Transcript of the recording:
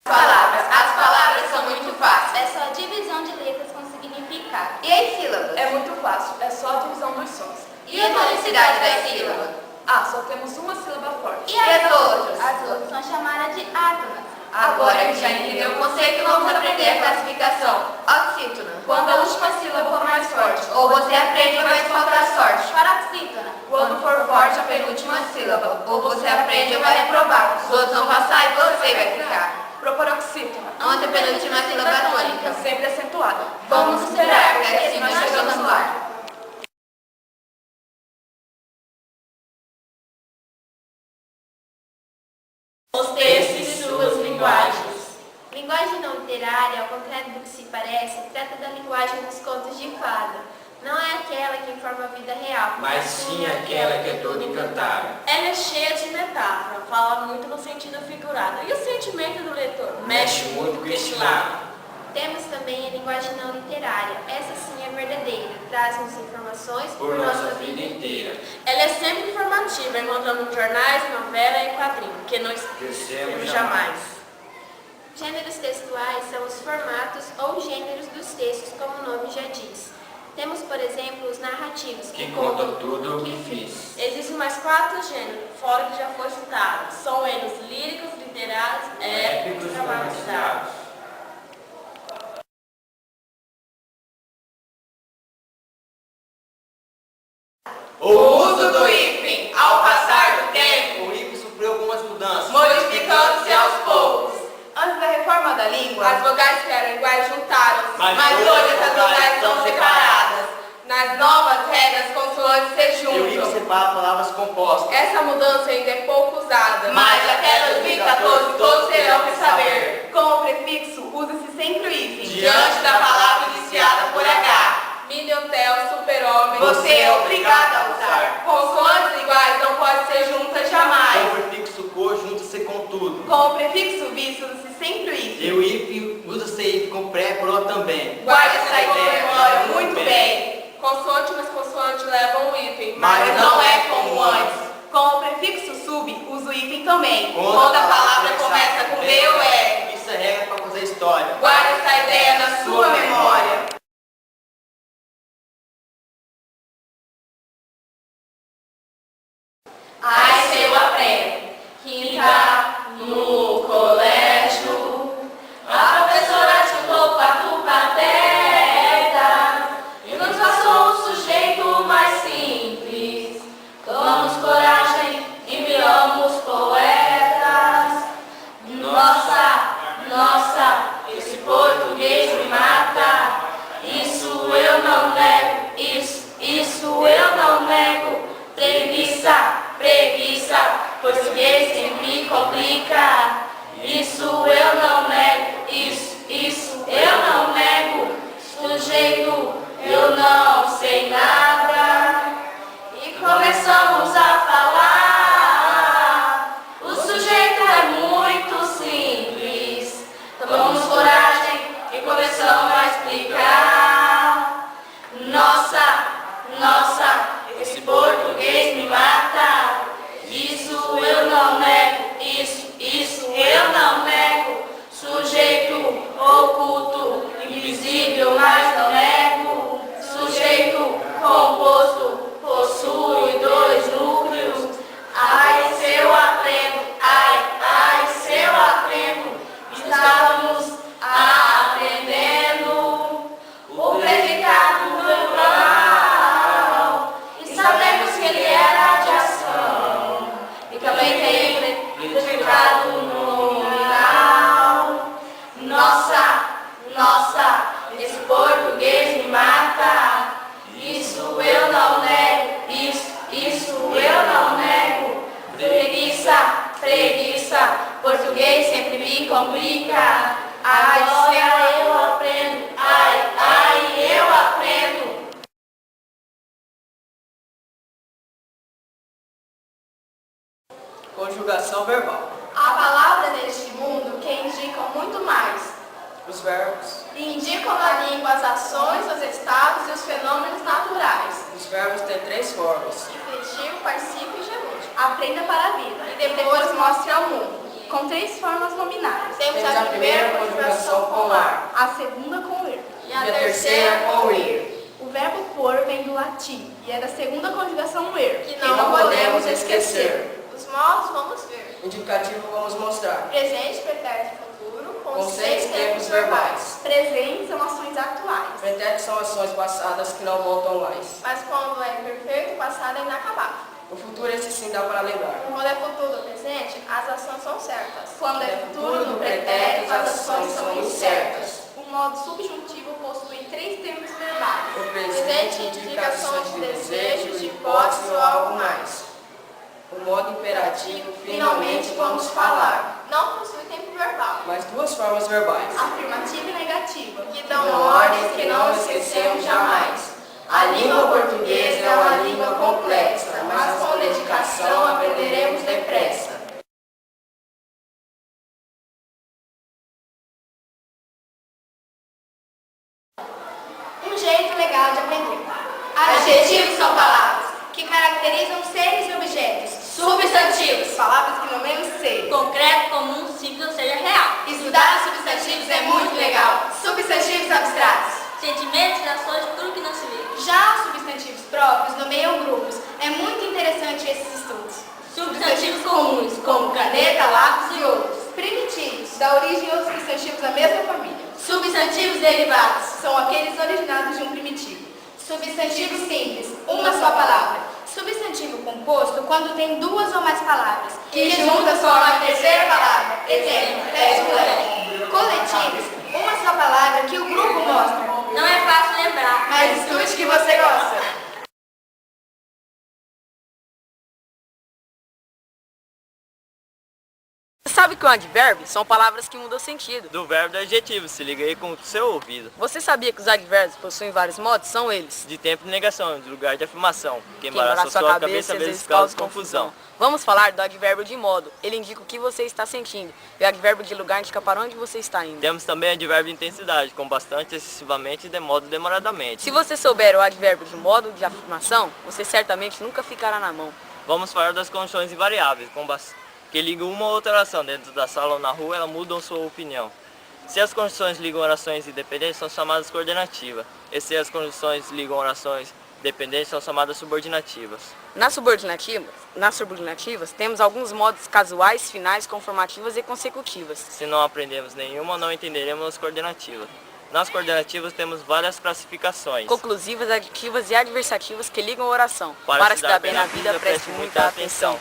As palavras são muito fáceis. É só divisão de letras com significado. E as sílabas? É muito fácil, é só a divisão dos sons. E a tonicidade das sílabas? Só temos uma sílaba forte. E as outras? As outras são chamadas de átonas. Agora que já entendeu o conceito, vamos aprender a classificação. Oxítona. Quando a última sílaba for mais forte. Ou você aprende, mas falta sorte. Paroxítona. Quando for forte a penúltima sílaba. Ou você aprende ou vai reprovar. Os outros vão passar e você vai ficar. Proparoxítona. Antepenúltima sílaba tônica. Sempre acentuada. Vamos esperar, porque assim nós chegamos lá. Os textos e suas linguagens. Linguagem não literária, ao contrário do que se parece, trata da linguagem dos contos de fada. Não é aquela que informa a vida real, Mas sim aquela que é toda encantada. Ela é cheia de metáfora, fala muito no sentido figurado. E o sentimento do leitor? Mexe muito com esse lado. Temos também a linguagem não literária. Essa sim é verdadeira, traz-nos informações Por nossa vida inteira. Ela é sempre informativa, encontramos jornais, novela e quadrinho, que não esquecemos jamais. Gêneros textuais são os formatos ou gêneros dos textos, como o nome já diz. Temos, por exemplo, os narrativos, Que contam tudo o que fiz. Existem mais 4 gêneros, fora que já foi citado. São eles líricos, literários, épicos e dramatizados. O uso do hífen, ao passar do tempo, O hífen sofreu algumas mudanças. modificando-se aos poucos. Antes da reforma da língua, As vogais que eram iguais juntaram-se, Mas hoje as vogais são separadas. Nas novas regras, consoantes se E o hífen juntam. separa palavras compostas. Essa mudança ainda é pouco usada. Mas até 2014 todos terão que saber. com o prefixo, usa-se sempre o hífen. Diante da palavra iniciada por H, Mini hotel, super-homem. você é obrigado a usar. Consoantes iguais não podem ser juntas Com jamais. o prefixo cor, junta-se com tudo. Com o prefixo bis, usa-se sempre o hífen. E o hífen usa-se hífen com pré, pro também. Guarde essa ideia, memória, muito bem. Consoante mais consoante levam o hífen. Mas não é como antes. Com o prefixo sub, usa o hífen também. Quando a palavra começa com B ou E, Isso é regra para fazer história. guarde essa ideia na sua memória. Ai, se eu aprendo. Quinta no colégio, a professora chutou quatro pateta e nos passou um sujeito mais simples. Tomamos coragem e viramos poetas. Nossa, esse português me mata. Isso eu não nego, isso eu não nego. Preguiça, português sempre me complica. Isso eu não nego, isso eu não nego. Sujeito, eu não sei nada. E começamos a falar. O sujeito é muito simples. Tomamos coragem e começamos a explicar. Nossa, esse português me mata. Isso eu não nego, isso eu não nego. Sujeito oculto, invisível, mas não nego. Sujeito composto, possui 2 núcleos. Ai, se eu aprendo, ai, se eu aprendo. Estávamos aprendendo o predicado plural. E sabemos que ele era de ação. E também tem predicado nominal. Nossa, esse português me mata. Isso eu não nego, isso eu não nego. Preguiça, português sempre me complica. Agora eu aprendo, ai, eu aprendo. Conjugação verbal. Há palavras neste mundo que indicam muito mais. Os verbos. E indicam na língua as ações, os estados e os fenômenos naturais. Os verbos têm 3 formas. Infletivo, particípio e gerúndio. Aprenda para a vida. E depois mostre ao mundo. com 3 formas nominais. Temos a primeira conjugação com ar. A segunda com er. E a terceira com ir. O verbo por vem do latim e é da segunda conjugação er. Que não podemos esquecer. Os modos vamos ver. Indicativo vamos mostrar. Presente, pretérito e futuro Com 6 tempos verbais. Presentes são ações atuais. Pretéritos são ações passadas que não voltam mais. Mas quando é imperfeito, o passado é inacabado. O futuro esse sim dá para lembrar. Quando é futuro ou presente, as ações são certas. Quando é futuro no pretérito, as ações são incertas. O modo subjuntivo possui 3 tempos verbais. O Presente indica ações de desejo, de hipótese ou algo mais. O modo imperativo Finalmente vamos falar. Não possui tempo verbal. mais 2 formas verbais. Afirmativa e negativa. Que dão ordens que não esquecemos jamais. A língua portuguesa é uma língua complexa, mas com dedicação aprenderemos depressa. Um jeito legal de aprender. Adjetivos são palavras que caracterizam seres e objetos. Substantivos. Palavras que nomeiam ser. Concreto, comum, simples ou seja real. Estudar os substantivos é muito legal. Substantivos abstratos. Sentimentos e ações de tudo que não se vê. Já os substantivos próprios nomeiam grupos. É muito interessante esses estudos. Substantivos comuns, como caneta, lápis e outros. Primitivos, da origem aos substantivos da mesma família. substantivos derivados. São aqueles originados de um primitivo. Substantivo simples, uma só palavra. Substantivo composto quando tem 2 ou mais palavras, que juntas formam a terceira palavra. Exemplo, pé de moleque. Coletivos, uma só palavra que o grupo mostra. Não é fácil lembrar. Mas estude que você gosta. Você sabe que o advérbio são palavras que mudam sentido. Do verbo do adjetivo, se liga aí com o seu ouvido. Você sabia que os advérbios possuem vários modos? São eles: De tempo de negação, de lugar de afirmação. Que embaraça embaraça sua cabeça, às vezes causa confusão. Vamos falar do advérbio de modo. Ele indica o que você está sentindo. E o advérbio de lugar indica para onde você está indo. Temos também advérbio de intensidade, com bastante, excessivamente e de modo demoradamente. Se você souber o advérbio de modo de afirmação, você certamente nunca ficará na mão. Vamos falar das condições invariáveis, que ligam uma ou outra oração dentro da sala ou na rua, elas mudam sua opinião. Se as condições ligam orações independentes, são chamadas coordenativas. E se as condições ligam orações dependentes, são chamadas subordinativas. Nas subordinativas, temos alguns modos casuais, finais, conformativas e consecutivas. Se não aprendemos nenhuma, não entenderemos as coordenativas. Nas coordenativas temos várias classificações. Conclusivas, aditivas e adversativas que ligam a oração. Para se dar bem na vida, preste muita atenção.